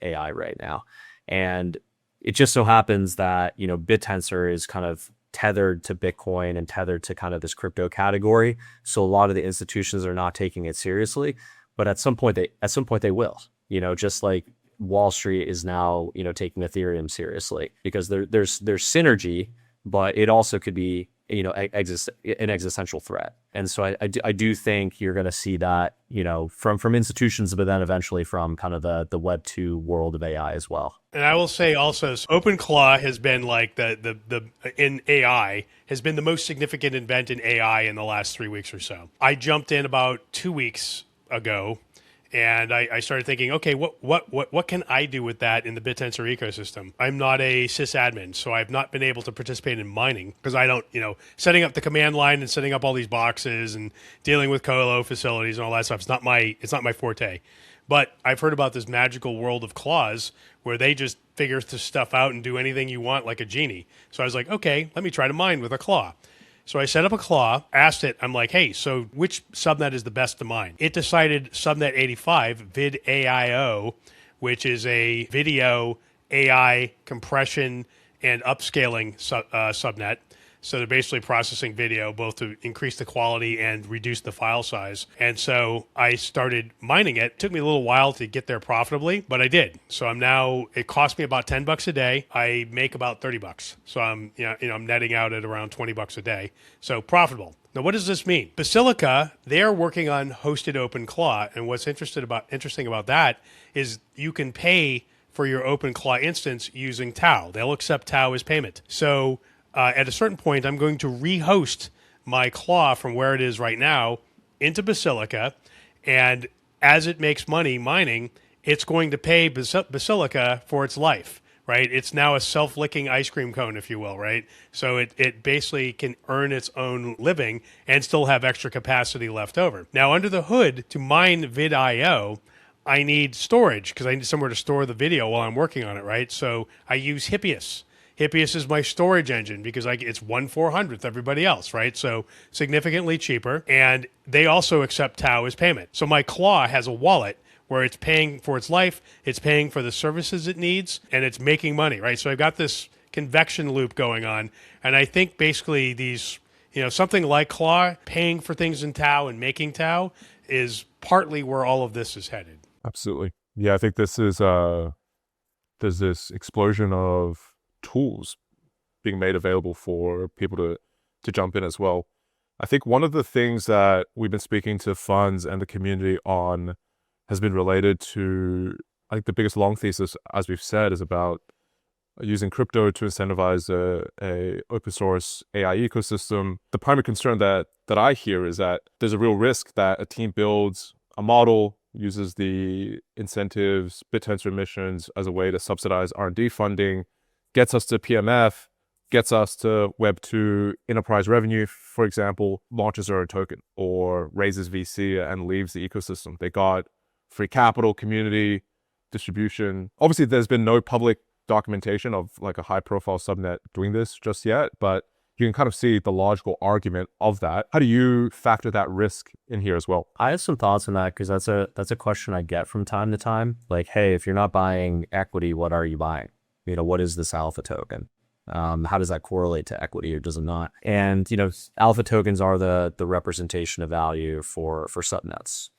Speaker 2: AI right now. And it just so happens that, Bit Tensor is kind of tethered to Bitcoin and tethered to kind of this crypto category. So a lot of the institutions are not taking it seriously, but at some point they will, just like Wall Street is now, taking Ethereum seriously, because there's synergy, but it also could be, an existential threat. And so I do think you're going to see that, from institutions, but then eventually from kind of the Web 2 world of AI as well.
Speaker 3: And I will say also, OpenClaw has been like the in AI has been the most significant event in AI in the last 3 weeks or so. I jumped in about 2 weeks ago, and I started thinking, okay, what can I do with that in the Bit Tensor ecosystem? I'm not a sysadmin, so I've not been able to participate in mining because I don't, setting up the command line and setting up all these boxes and dealing with colo facilities and all that stuff. It's not my forte. But I've heard about this magical world of claws where they just figure this stuff out and do anything you want like a genie. So I was like, okay, let me try to mine with a claw. So I set up a claw, asked it, I'm like, hey, so which subnet is the best to mine? It decided subnet 85, Vidaio, which is a video AI compression and upscaling subnet. So they're basically processing video both to increase the quality and reduce the file size. And so I started mining it. It took me a little while to get there profitably, but I did. So it cost me about $10 a day. I make about $30. So I'm netting out at around $20 a day. So profitable. Now, what does this mean? Basilica, they're working on hosted OpenClaw. And what's interesting about that is you can pay for your OpenClaw instance using TAO. They'll accept TAO as payment. So at a certain point, I'm going to rehost my claw from where it is right now into Basilica. And as it makes money mining, it's going to pay Basilica for its life, right? It's now a self-licking ice cream cone, if you will, right? So it basically can earn its own living and still have extra capacity left over. Now, under the hood, to mine Vidaio, I need storage because I need somewhere to store the video while I'm working on it, right? So I use Hippius. Hippius is my storage engine because it's 1/400th everybody else, right? So significantly cheaper. And they also accept TAO as payment. So my claw has a wallet where it's paying for its life, it's paying for the services it needs, and it's making money, right? So I've got this convection loop going on. And I think basically these, something like Claw paying for things in TAO and making TAO is partly where all of this is headed.
Speaker 1: Absolutely. Yeah, I think this is, there's this explosion of tools being made available for people to jump in as well. I think one of the things that we've been speaking to funds and the community on has been related to, I think the biggest long thesis, as we've said, is about using crypto to incentivize a open source AI ecosystem. The primary concern that I hear is that there's a real risk that a team builds a model, uses the incentives, Bit Tensor emissions as a way to subsidize R&D funding, gets us to PMF, gets us to Web 2 enterprise revenue, for example, launches their own token or raises VC and leaves the ecosystem. They got free capital, community, distribution. Obviously, there's been no public documentation of like a high profile subnet doing this just yet, but you can kind of see the logical argument of that. How do you factor that risk in here as well?
Speaker 2: I have some thoughts on that because that's a question I get from time to time. Like, hey, if you're not buying equity, what are you buying? What is this alpha token? How does that correlate to equity or does it not? And, alpha tokens are the representation of value for subnets.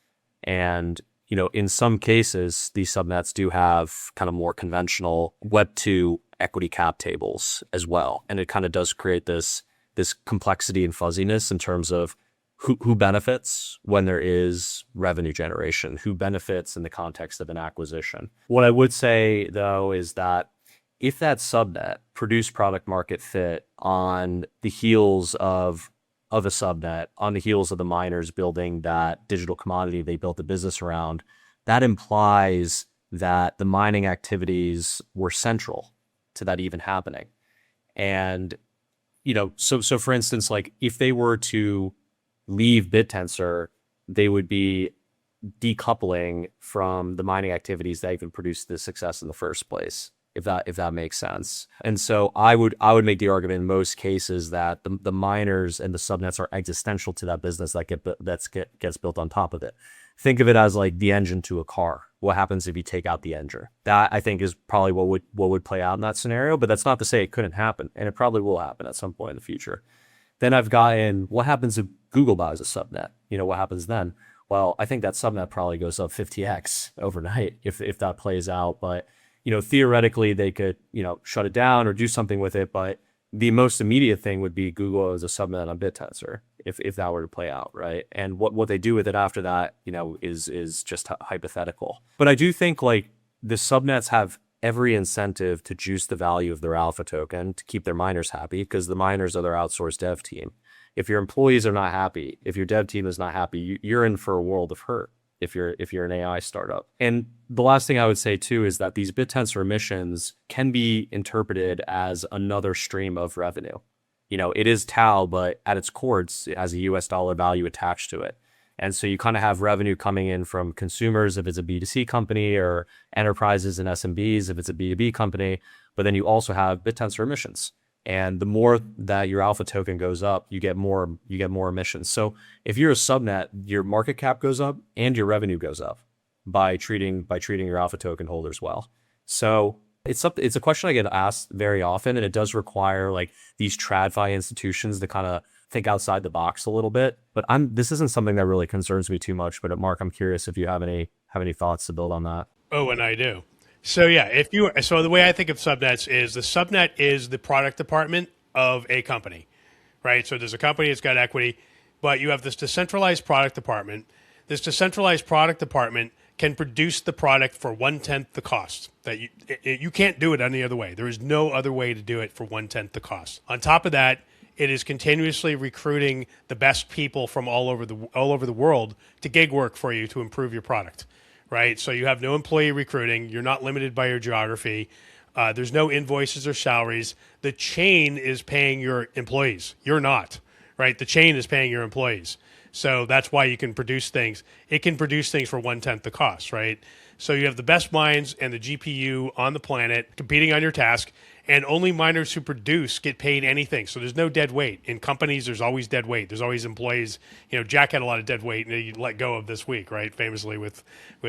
Speaker 2: And, in some cases, these subnets do have kind of more conventional Web 2 equity cap tables as well. And it kind of does create this complexity and fuzziness in terms of who benefits when there is revenue generation, who benefits in the context of an acquisition. What I would say, though, is that if that subnet produced product market fit on the heels of a subnet, on the heels of the miners building that digital commodity they built the business around, that implies that the mining activities were central to that even happening. And, so for instance, like if they were to leave Bit Tensor, they would be decoupling from the mining activities that even produced the success in the first place, if that makes sense. And so I would make the argument in most cases that the miners and the subnets are existential to that business that gets built on top of it. think of it as like the engine to a car. What happens if you take out the engine? That I think is probably what would play out in that scenario, but that's not to say it couldn't happen, and it probably will happen at some point in the future. Then I've gotten, what happens if Google buys a subnet? What happens then? Well, I think that subnet probably goes up 50x overnight if that plays out. But, theoretically they could, shut it down or do something with it. But the most immediate thing would be Google as a subnet on Bit Tensor if that were to play out, right? And what they do with it after that, is just hypothetical. But I do think like the subnets have every incentive to juice the value of their alpha token to keep their miners happy, because the miners are their outsourced dev team. If your employees are not happy, if your dev team is not happy, you're in for a world of hurt if you're an AI startup. And the last thing I would say too is that these Bit Tensor emissions can be interpreted as another stream of revenue. It is TAO, but at its core, it has a US dollar value attached to it. And so you kind of have revenue coming in from consumers if it's a B2C company, or enterprises and SMBs if it's a B2B company. But then you also have Bit Tensor emissions. And the more that your alpha token goes up, you get more emissions. So if you're a subnet, your market cap goes up and your revenue goes up by treating your alpha token holders well. So it's a question I get asked very often, and it does require like these TradFi institutions to kind of think outside the box a little bit. But this isn't something that really concerns me too much. But Mark, I'm curious if you have any thoughts to build on that.
Speaker 3: Oh, and I do. So yeah, so the way I think of subnets is the subnet is the product department of a company, right? So there's a company that's got equity, but you have this decentralized product department. This decentralized product department can produce the product for 1/10 the cost. That you can't do it any other way. There is no other way to do it for 1/10 the cost. On top of that, it is continuously recruiting the best people from all over the world to gig work for you to improve your product, right? So you have no employee recruiting. You're not limited by your geography. There's no invoices or salaries. The chain is paying your employees. You're not, right? The chain is paying your employees. So that's why you can produce things. It can produce things for 1/10 the cost, right? So you have the best minds and the GPU on the planet competing on your task, and only miners who produce get paid anything. So there's no dead weight. In companies, there's always dead weight. There's always employees. Jack had a lot of dead weight, and he let go of this week, right? Famously with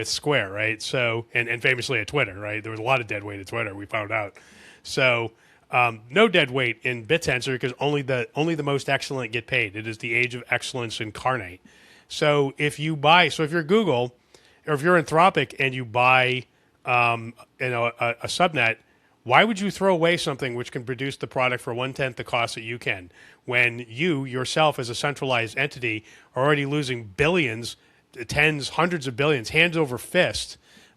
Speaker 3: Square, right? So and famously at Twitter, right? There was a lot of dead weight at Twitter. We found out. So no dead weight in Bit Tensor because only the most excellent get paid. It is the age of excellence incarnate. So if you're Google, or if you're Anthropic and you buy a subnet, why would you throw away something which can produce the product for 1/10 the cost that you can, when you yourself as a centralized entity are already losing billions, tens, hundreds of billions, hands over fist,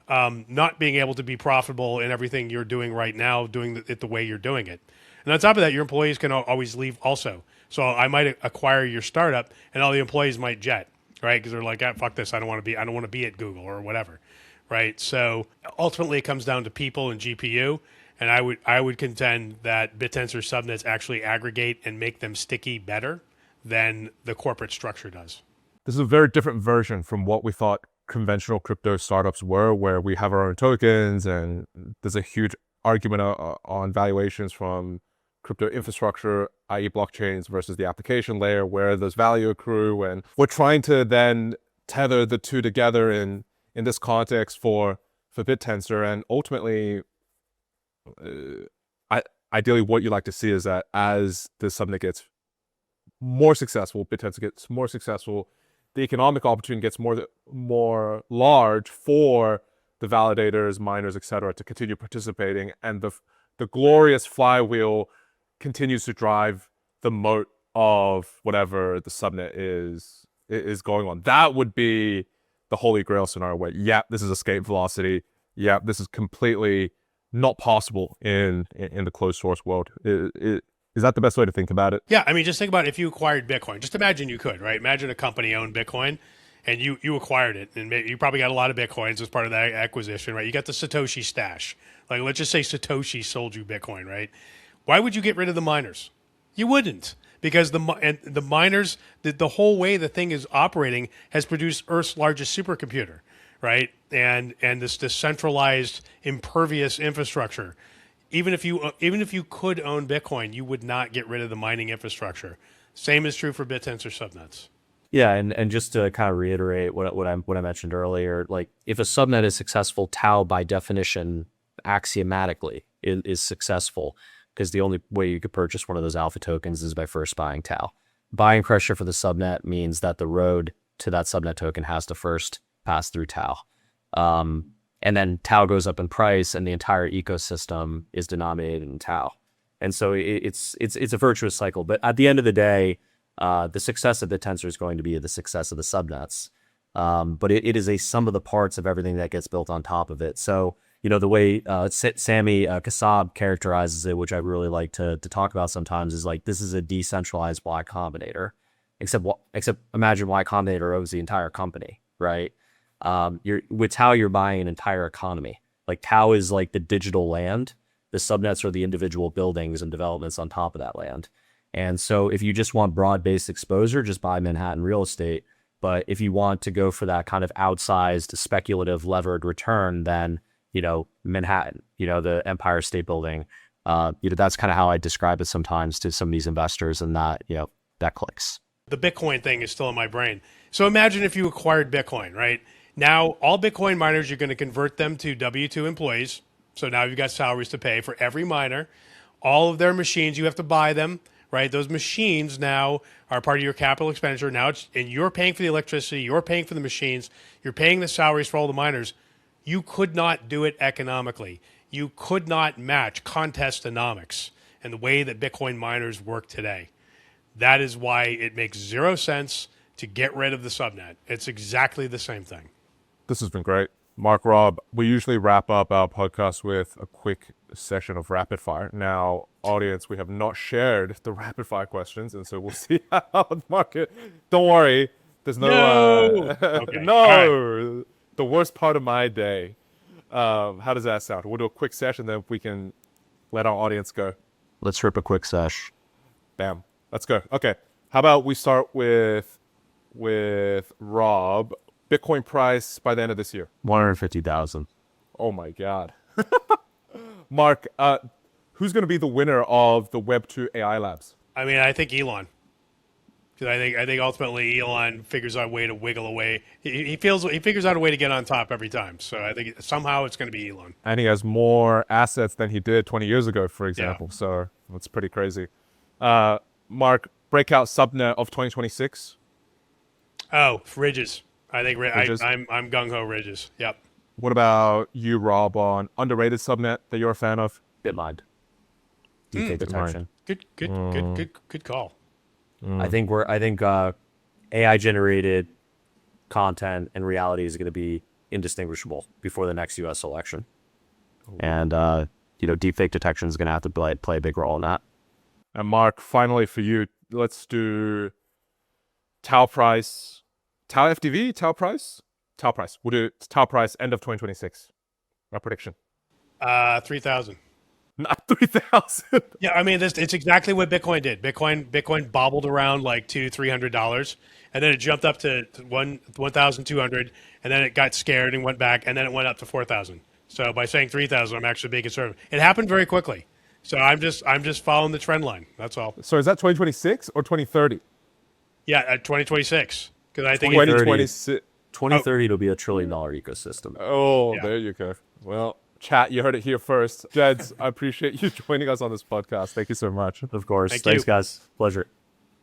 Speaker 3: not being able to be profitable in everything you're doing right now, doing it the way you're doing it. And on top of that, your employees can always leave also. So I might acquire your startup and all the employees might jet, right? Because they're like, fuck this, I don't want to be at Google or whatever, right? So ultimately it comes down to people and GPU. And I would contend that Bit Tensor subnets actually aggregate and make them sticky better than the corporate structure does.
Speaker 1: This is a very different version from what we thought conventional crypto startups were, where we have our own tokens and there's a huge argument on valuations from crypto infrastructure, i.e. blockchains, versus the application layer where there's value accrue. And we're trying to then tether the two together in this context for Bit Tensor. And ultimately, ideally what you like to see is that as the subnet gets more successful, Bit Tensor gets more successful, the economic opportunity gets more large for the validators, miners, etc., to continue participating, and the glorious flywheel continues to drive the moat of whatever the subnet is going on. That would be the holy grail scenario where, this is escape velocity. This is completely not possible in the closed source world. Is that the best way to think about it?
Speaker 3: Yeah, I mean, just think about if you acquired Bitcoin. Just imagine you could, right? Imagine a company owned Bitcoin, and you acquired it, and you probably got a lot of Bitcoins as part of that acquisition, right? You got the Satoshi stash. Like, let's just say Satoshi sold you Bitcoin, right? Why would you get rid of the miners? You wouldn't, because the miners, the whole way the thing is operating has produced Earth's largest supercomputer, right? And this decentralized, impervious infrastructure. Even if you could own Bitcoin, you would not get rid of the mining infrastructure. Same is true for Bit Tensor subnets.
Speaker 2: Yeah, and just to kind of reiterate what I mentioned earlier, like if a subnet is successful, TAO by definition axiomatically is successful, because the only way you could purchase one of those alpha tokens is by first buying TAO. Buying pressure for the subnet means that the road to that subnet token has to first pass through TAO. And then TAO goes up in price, and the entire ecosystem is denominated in TAO. And so it's a virtuous cycle. But at the end of the day, the success of Bittensor is going to be the success of the subnets. But it is a sum of the parts of everything that gets built on top of it. So, the way Sami Kassab characterizes it, which I really like to talk about sometimes, is like, this is a decentralized Y Combinator. Except imagine Y Combinator owns the entire company, right? With TAO, you're buying an entire economy. Like, TAO is like the digital land. The subnets are the individual buildings and developments on top of that land. And so if you just want broad-based exposure, just buy Manhattan real estate. But if you want to go for that kind of outsized, speculative, levered return, then, Manhattan, the Empire State Building, that's kind of how I describe it sometimes to some of these investors, and that, that clicks.
Speaker 3: The Bitcoin thing is still in my brain. So imagine if you acquired Bitcoin, right? Now, all Bitcoin miners, you're going to convert them to W-2 employees. So now you've got salaries to pay for every miner. All of their machines, you have to buy them, right? Those machines now are part of your capital expenditure. Now and you're paying for the electricity, you're paying for the machines, you're paying the salaries for all the miners. You could not do it economically. You could not match contestonomics and the way that Bitcoin miners work today. That is why it makes zero sense to get rid of the subnet. It's exactly the same thing.
Speaker 1: This has been great. Mark, Rob, we usually wrap up our podcast with a quick session of rapid fire. Now, audience, we have not shared the rapid fire questions, and so we'll see how the market. Don't worry, there's no.
Speaker 3: Okay.
Speaker 1: No, right. The worst part of my day. How does that sound? We'll do a quick session, then we can let our audience go.
Speaker 2: Let's rip a quick sesh.
Speaker 1: Bam. Let's go. Okay. How about we start with Rob? Bitcoin price by the end of this year?
Speaker 2: 150,000.
Speaker 1: Oh my God. Mark, who's going to be the winner of the Web2 AI Labs?
Speaker 3: I mean, I think Elon. Because I think ultimately Elon figures out a way to wiggle away. He figures out a way to get on top every time. So I think somehow it's going to be Elon.
Speaker 1: And he has more assets than he did 20 years ago, for example.
Speaker 3: Yeah.
Speaker 1: So it's pretty crazy. Mark, breakout subnet of 2026?
Speaker 3: Oh, Ridges. I think
Speaker 1: Ridges?
Speaker 3: I'm gung-ho Ridges. Yep.
Speaker 1: What about you, Rob, on underrated subnet that you're a fan of?
Speaker 2: BitMind. Deepfake detection.
Speaker 3: Good call.
Speaker 2: I think AI generated content and reality is going to be indistinguishable before the next U.S. election. Ooh. And deepfake detection is going to have to play a big role in that.
Speaker 1: And Mark, finally for you, let's do TAO price, TAO FDV, TAO price, TAO price. We'll do TAO price end of 2026. My prediction.
Speaker 3: 3,000.
Speaker 1: Not 3,000.
Speaker 3: Yeah, I mean, it's exactly what Bitcoin did. Bitcoin bobbled around like $200-300, and then it jumped up to 1,200, and then it got scared and went back, and then it went up to 4,000. So by saying 3,000, I'm actually being conservative. It happened very quickly. So I'm just following the trend line. That's all.
Speaker 1: So is that 2026 or 2030?
Speaker 3: Yeah, at 2026. Because I think
Speaker 1: 2026.
Speaker 2: 2030 it'll be $1 trillion ecosystem.
Speaker 1: Oh,
Speaker 3: Yeah.
Speaker 1: There you go. Well, chat, you heard it here first. Jeds, I appreciate you joining us on this podcast. Thank you so much.
Speaker 2: Of course.
Speaker 3: Thank
Speaker 2: Thanks,
Speaker 3: you.
Speaker 2: guys. Pleasure.